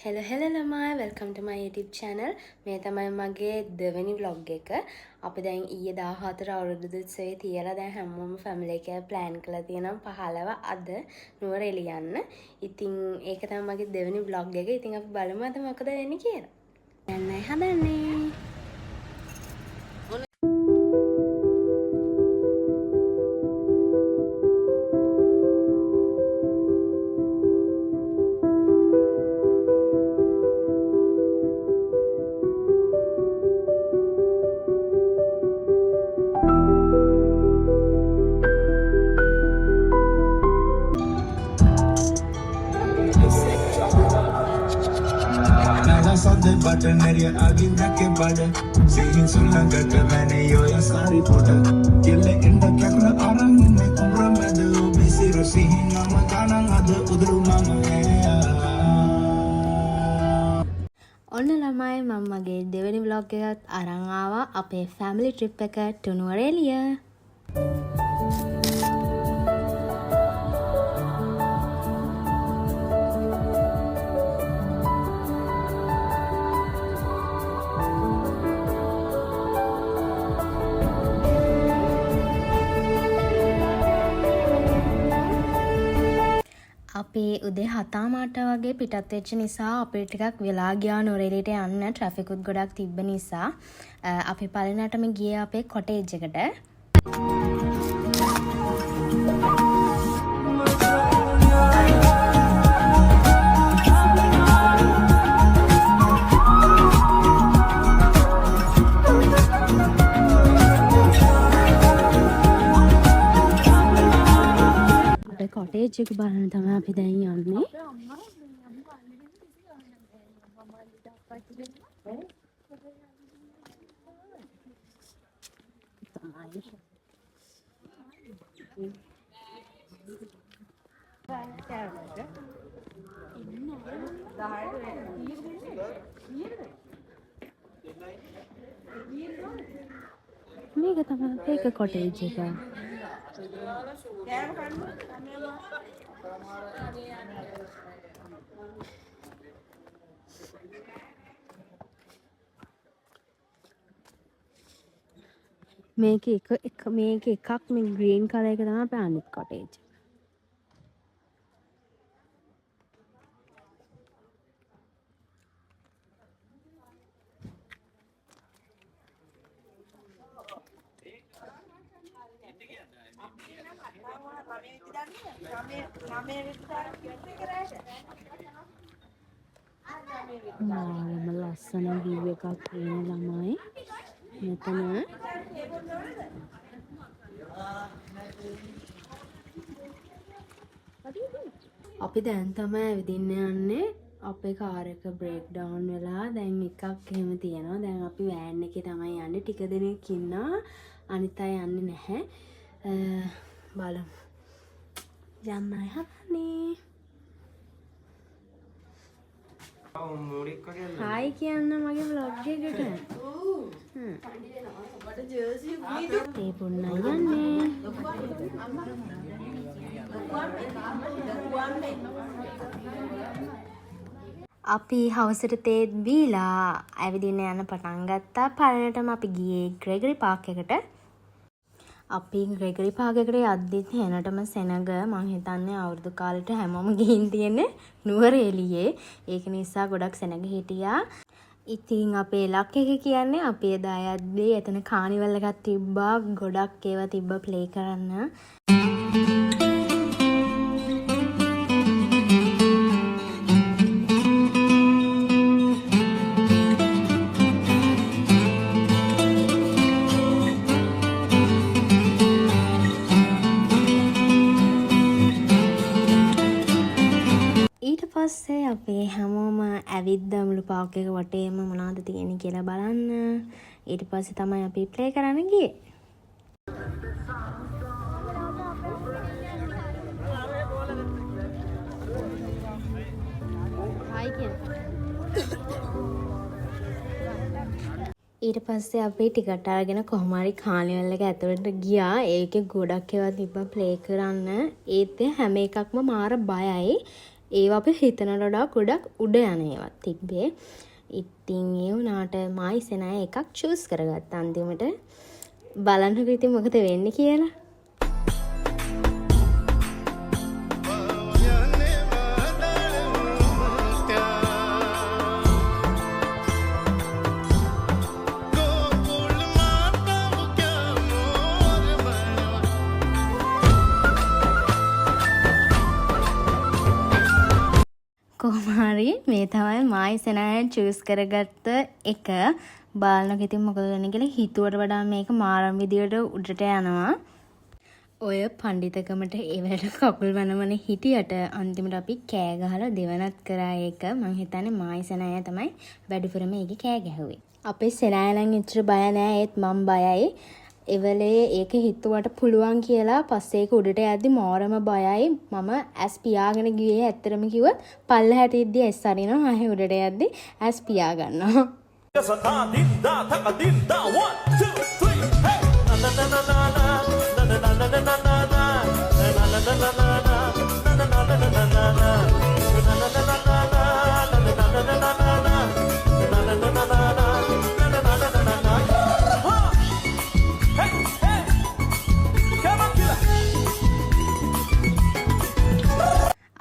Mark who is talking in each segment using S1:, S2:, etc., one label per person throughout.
S1: hello ළමයි welcome to my YouTube channel. මේ තමයි මගේ දෙවෙනි vlog එක. අපි දැන් ඊයේ 14 අවුරුදු උත්සවයේ තියලා දැන් හැමෝම family එක plan කරලා තියෙනවා 15 අද නුවරඑළිය යන්න. ඉතින් ඒක තමයි මගේ දෙවෙනි vlog එක. ඉතින් අපි බලමු අද මොකද වෙන්නේ කියලා. දැන් හදන්නේ.
S2: Sunday button area agi nakke bada sehin sulangata mane yo ya sari poda kille inda kakra aran ne kumra madu bisiro sehin nama kanan ada udru mama
S1: ඔන්න ළමයි මම මගේ දෙවෙනි vlog එකත් අරන් ආවා අපේ family trip එක නුවරඑළිය. අපි උදේ 7:00 වගේ පිටත් වෙච්ච නිසා අපිට ටිකක් වෙලා ගියා නුවරඑළියට යන්න ට්‍රැෆික් උත් ගොඩක් තිබ්බ නිසා අපි පළවෙනිටම ගියේ අපේ කොටේජ් එකට. කොටේජ් එක බලන්න තමයි අපි දැන් යන්නේ. මේක තමයි ඒක කොටේජ් එක. මේක එකක් මේ ග්‍රීන් කලර් එක තමයි අපේ අනිත් කොටේජ්. ලස්සන view එකක් තියෙන ළමයි මෙතන. අපි දැන් තමයි ඇවිදින්න යන්නේ. අපේ කාර් එක බ්‍රේක් ඩවුන් වෙලා දැන් එකක් එහෙම තියෙනවා. දැන් අපි වෑන් එකේ තමයි යන්නේ. ටික දෙනෙක් ඉන්නවා. අනිත් අය යන්නේ නැහැ. බලමු. යන්නයි හදන්නේ. හායි කියන්න මගේ vlog එකට. ඒ පුන්නයි යන්නේ. අපි හවසට තේත් බීලා ඇවිදින්න යන පටන් ගත්තා. පළවෙනිටම අපි ගියේ ග්‍රෙගරි පාක් එකට. අපි ග්‍රෙගරි පාක් එකට යද්දිත් හැනටම සෙනග මං හිතන්නේ අවුරුදු කාලෙට හැමෝම ගිහින් තියෙන්නේ නුවරඑළියේ. ඒක නිසා ගොඩක් සෙනග හිටියා. ඉතින් අපේ ලක් එක කියන්නේ අපි එදා යද්දී එතන කානිවල් එකක් තිබ්බා. ගොඩක් ඒවා තිබ්බා ප්ලේ කරන්න. පස්සේ අපි හැමෝම ඇවිද්දා මුළු පාක් එක වටේම මොනවද තියෙන්නේ කියලා බලන්න. ඊට පස්සේ තමයි අපි ප්ලේ කරන්න ගියේ. ඊට පස්සේ අපි ටිකට් අරගෙන කොහොම හරි කානිවල් එක ඇතුළට ගියා. ඒකේ ගොඩක් ඒවා තිබ්බා ප්ලේ කරන්න. ඒත් හැම එකක්ම මාර බයයි. ඒවා අපි හිතනට වඩා ගොඩක් උඩ යන ඒවා තිබ්බේ. ඉතින් ඒ වුණාට මායි සෙනය එකක් චූස් කරගත්තා අන්තිමට. බලන්නකො ඉතින් මොකද වෙන්නේ කියලා. කොහොමහරි මේ තමයි මායි සෙනය චූස් කරගත්ත එක. බලන්නකො ඉතින් මොකද වෙන්නේ කියලා. හිතුවට වඩා මේක මාරම් විදියට උඩට යනවා. ඔය පඬිතකමට ඒවලට කකුල් වනමන හිටියට අන්තිමට අපි කෑ ගහලා දෙවනත් කරා ඒක. මං හිතන්නේ මායි සෙනය තමයි වැඩිපුරම ඒකේ කෑ ගැහුවේ. අපේ සෙනය නම් එච්චර බය නෑ. ඒත් මං බයයි. එවලේ ඒක හිතුවට පුළුවන් කියලා පස්සේ ඒක උඩට යද්දි මාරම බයයි. මම ඇස් පියාගෙන ගියේ. ඇත්තටම කිව්වොත් පල්ලහැට ඉද්දි ඇස් අරිනවා. ආයේ උඩට යද්දි ඇස් පියා ගන්නවා.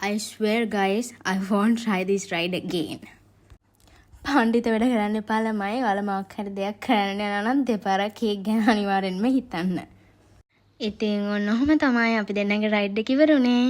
S1: I swear guys, I won't try this ride again. පණ්ඩිත වැඩ කරන්න එපා ළමයි. ඔයාලා මොකක් හරි දෙයක් කරන්න යනවා නම් දෙපාරක් කේක් ගැන අනිවාර්යෙන්ම හිතන්න. ඉතින් ඔන්න ඔහොම තමයි අපි දෙන්නගේ රයිඩ් එක ඉවරුනේ.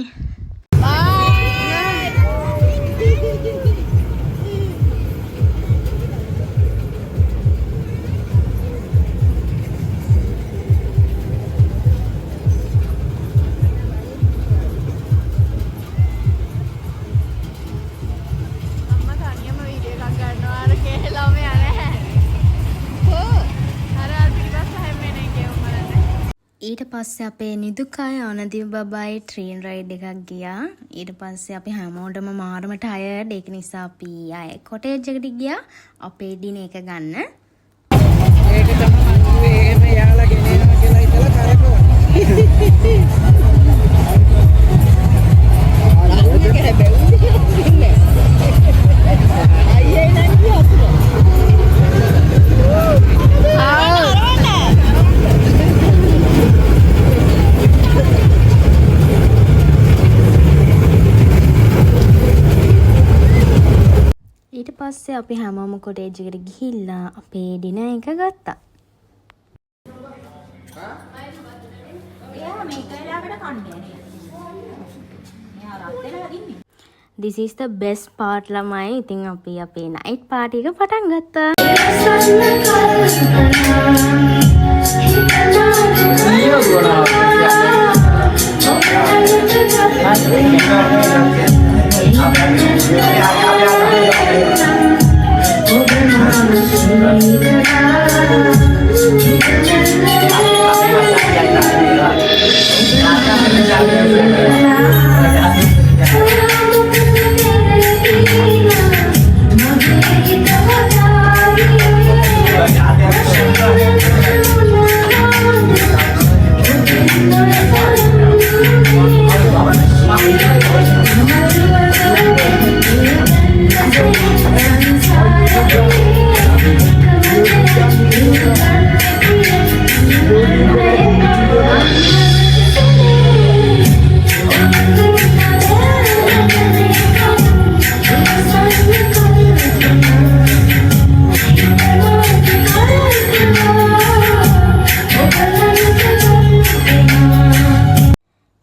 S1: ඊට පස්සේ අපේ නිදුකාය අනදිව බබයි ට්‍රේන් රයිඩ් එකක් ගියා. ඊට පස්සේ අපි හැමෝටම මාරම ටයර්ඩ්. ඒක නිසා අපි ආයේ කොටේජ් එකට ගියා අපේ ඩිනර් එක ගන්න.
S3: ඒක තමයි මම කිව්වේ එහෙම යාලා ගෙනෙනවා කියලා හිතලා කරකවන්න. ආරම්භක හැබැයි අයියේ නම් කියතුන.
S1: ඊට පස්සේ අපි හැමෝම කොටේජ් එකට ගිහිල්ලා අපේ ඩිනර් එක ගත්තා. This is the best part ළමයි. ඉතින් අපි අපේ night party එක පටන් ගත්තා.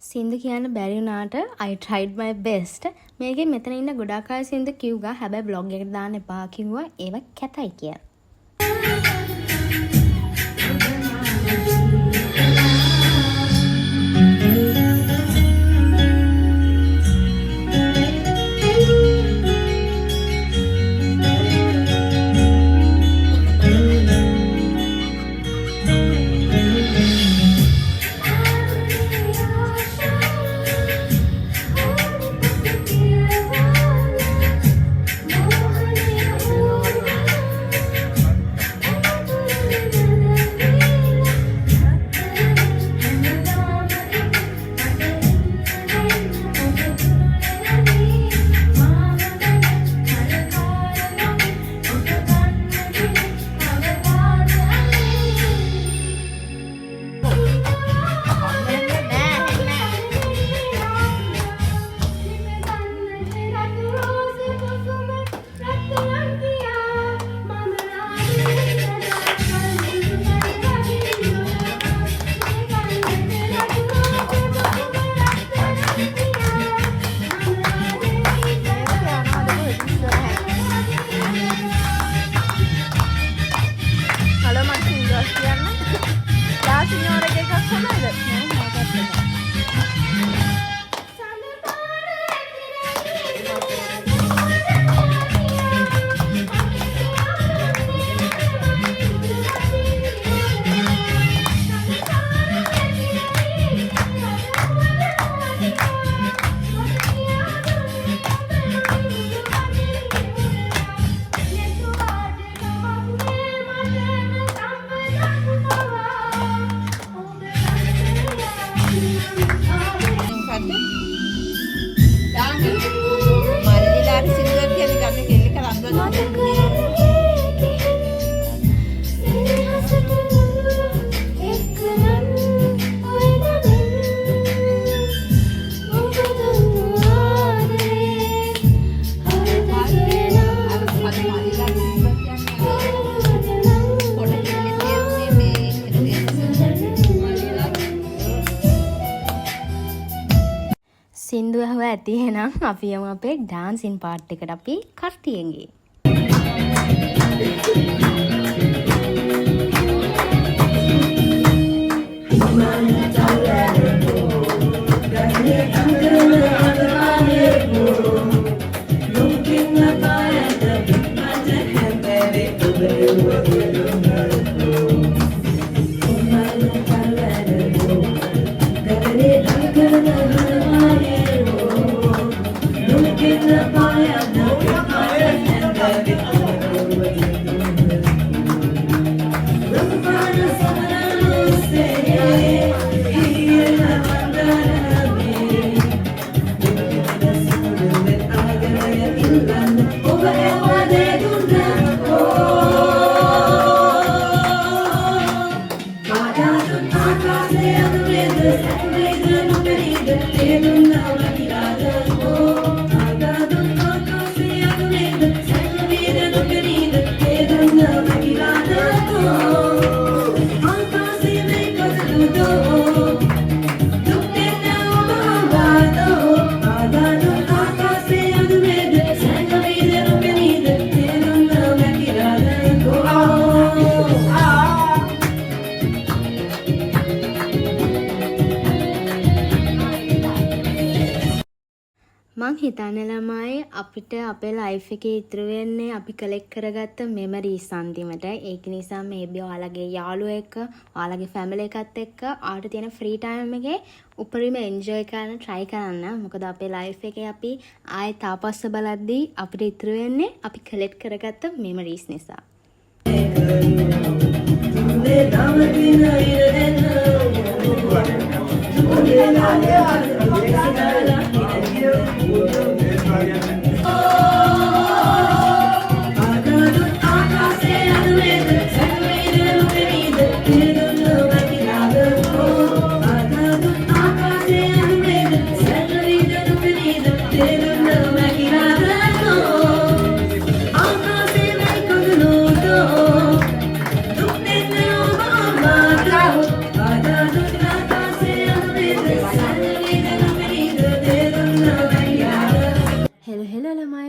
S1: සින්දු කියන්න බැරි වුණාට I tried my best. මේකේ මෙතන ඉන්න ගොඩාක් අය සින්දු කිව්වා. හැබැයි බ්ලොග් එකට දාන්න එපා කිව්වා. ඒව කැතයි කියලා. හලෝ මට සිංගස් කියන්න. ලා සිංහල එකක් කොහමද? සින්දු ඇහුවා ඇති එහෙනම් අපි යමු අපේ ඩාන්සින් පාර්ට් එකට අපි කට්ටියෙන් ගියේ. මං හිතන්නේ ළමයි අපිට අපේ ලයිෆ් එකේ ඉතුරු වෙන්නේ අපි කලෙක්ට් කරගත්ත මෙමරිස් අන්තිමට. ඒක නිසා මේබි ඔයාලගේ යාළුවෝ එක්ක, ඔයාලගේ ෆැමිලි එකත් එක්ක ආට තියෙන ෆ්‍රී ටයිම් එකේ උපරිම එන්ජොයි කරන්න try කරන්න. මොකද අපේ ලයිෆ් එකේ අපි ආයෙත් තාපස්ස බලද්දී අපිට ඉතුරු වෙන්නේ අපි කලෙක්ට් කරගත්ත මෙමරිස් නිසා.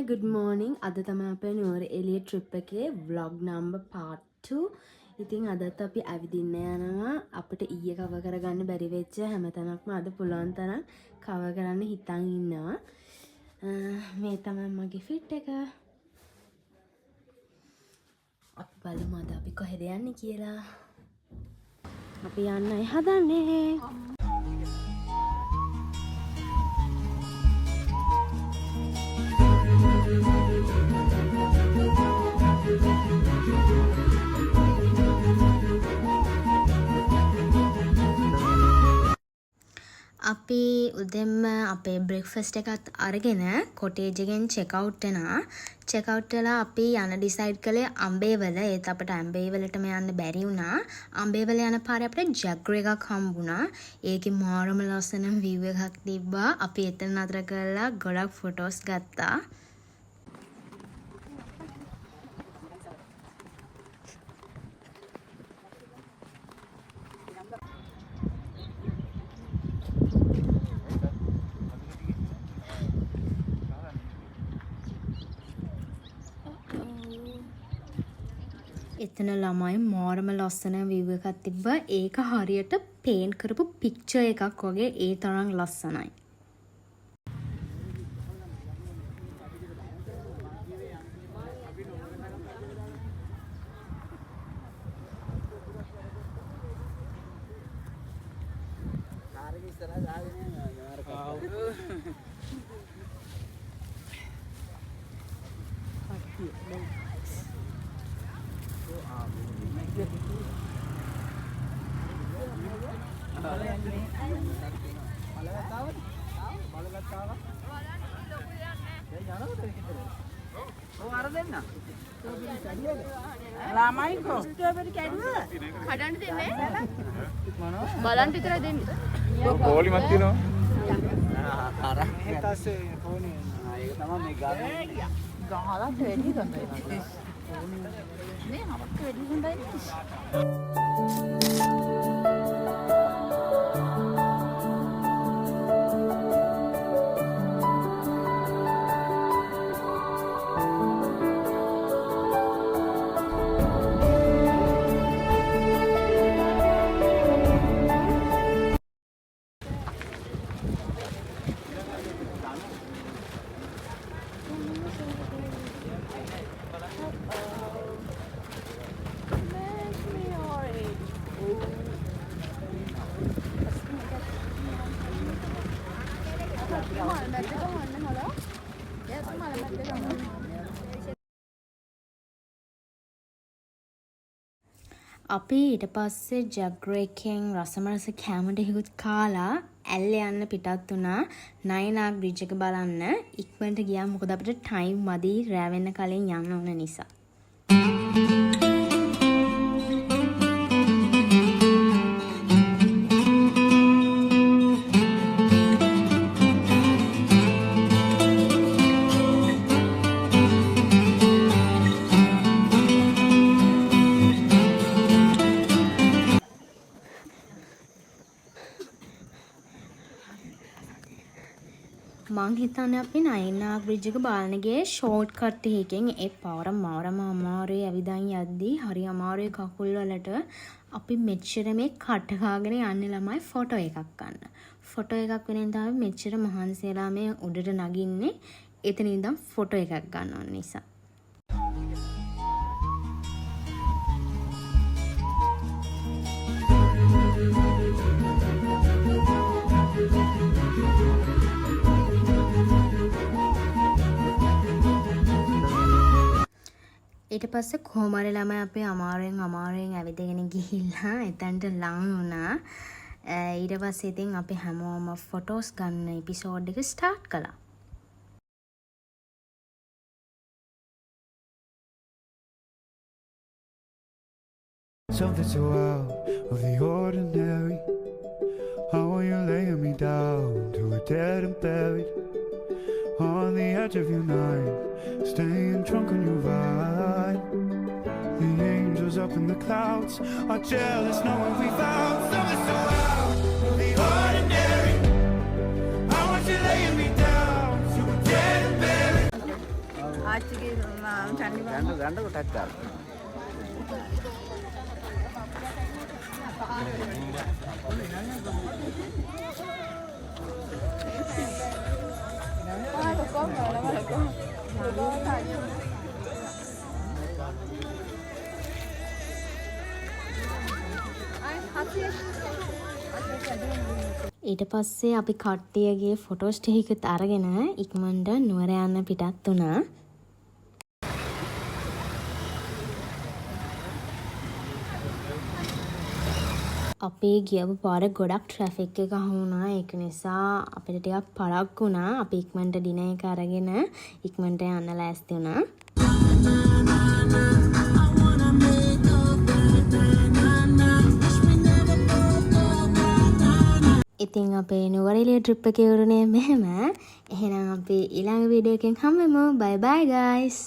S1: Good morning. අද තමයි අපේ නුවර එළිය ට්‍රිප් එකේ vlog number part 2. ඉතින් අදත් අපි ඇවිදින්න යනවා. අපිට ඊයේ කවර් කරගන්න බැරි වෙච්ච හැමතැනක්ම අද පුළුවන් තරම් කවර් කරන්න හිතන් ඉන්නවා. මේ තමයි මගේ ෆිට් එක. අපි බලමු අද අපි කොහෙද යන්නේ කියලා. අපි යන්නයි හදන්නේ. අපි උදෙන්ම අපේ බ්‍රෙක්ෆාස්ට් එකත් අරගෙන කොටේජ් එකෙන් චෙක් අවුට් වෙනවා. චෙක් අවුට් වෙලා අපි යන ඩිසයිඩ් කළේ අම්බේවල. ඒත් අපිට අම්බේවලටම යන්න බැරි වුණා. අම්බේවල යන පාරේ අපිට ජැග්වර් එකක් හම්බුණා. ඒකේ මාරම ලස්සන view එකක් තිබ්බා. අපි එතන නතර කරලා ගොඩක් ෆොටෝස් ගත්තා. එතන ළමයි මාරම ලස්සන view එකක් තිබ්බා. ඒක හරියට පේන්ට් කරපු picture එකක් වගේ ඒ තරම් ලස්සනයි.
S3: ළමයි කො
S4: ස්ට්‍රෝබෙරි කැඩුවා කඩන්න දෙන්නේ
S3: මොනවා
S4: බලන්න විතරයි දෙන්නේ
S5: පොලිමත් තියෙනවා.
S3: අර ඊටසේ ෆෝනේ ඒක තමයි මේ ගානේ
S4: ගහලත් වැඩි ගන්නවා මේ අපට වැඩි හොඳයි
S1: අපි ඊට පස්සේ ජග්‍රේකෙන් රසමරස කෑම ටිකකුත් කාලා ඇල්ල යන්න පිටත් වුණා නයිනාක් බ්‍රිජ් එක බලන්න. ඉක්මනට ගියා මොකද අපිට ටයිම් මදි රෑ වෙන්න කලින් යන්න ඕන නිසා. මං හිතන්නේ අපි නයිනාක් බ්‍රිජ් එක බලනගේ ෂෝට් කට් එකකින් ඒ පාර මාරම අමාරුයි ඇවිදන් යද්දී හරි අමාරුයි කකුල් වලට අපි මෙච්චර මේ කට කාගෙන යන්නේ ළමයි ෆොටෝ එකක් ගන්න. ෆොටෝ එකක් වෙනින් තමයි මෙච්චර මහන්සියලා මේ උඩට නගින්නේ. එතන ඉඳන් ෆොටෝ එකක් ගන්න ඕන නිසා. ඊට පස්සේ කොහොම හරි ළමයි අපි අමාරුවෙන් ඇවිදගෙන ගිහිල්ලා එතනට ලං වුණා. ඊට පස්සේ ඉතින් අපි හැමෝම ෆොටෝස් ගන්න එපිසෝඩ් එක ස්ටාර්ට් කළා.
S2: Something so out of the ordinary. How are you laying me down to a dead and buried on the edge of your night, staying drunk on your ride. The angels up in the clouds are jealous knowing we found something so out of the ordinary. I want you laying me down to a dead and buried.
S4: ආච්චිගේ චන්ඩි
S3: ගන්න කොටක් ගන්න
S1: ඊට පස්සේ අපි කට්ටියගේ photos ටිකත් අරගෙන ඉක්මනට නුවර යන්න පිටත් වුණා. අපි ගියපු පාර ගොඩක් ට්‍රැෆික් එක හමුණා. ඒක නිසා අපිට ටිකක් පරක් වුණා. අපි ඉක්මනට ඩිනර් එක අරගෙන ඉක්මනට යන්න ලෑස්ති වුණා. ඉතින් අපේ නුවරඑළිය ට්‍රිප් එක ඉවරනේ මෙහෙම. එහෙනම් අපි ඊළඟ වීඩියෝ එකෙන් හම්බෙමු. බයි බයි ගයිස්.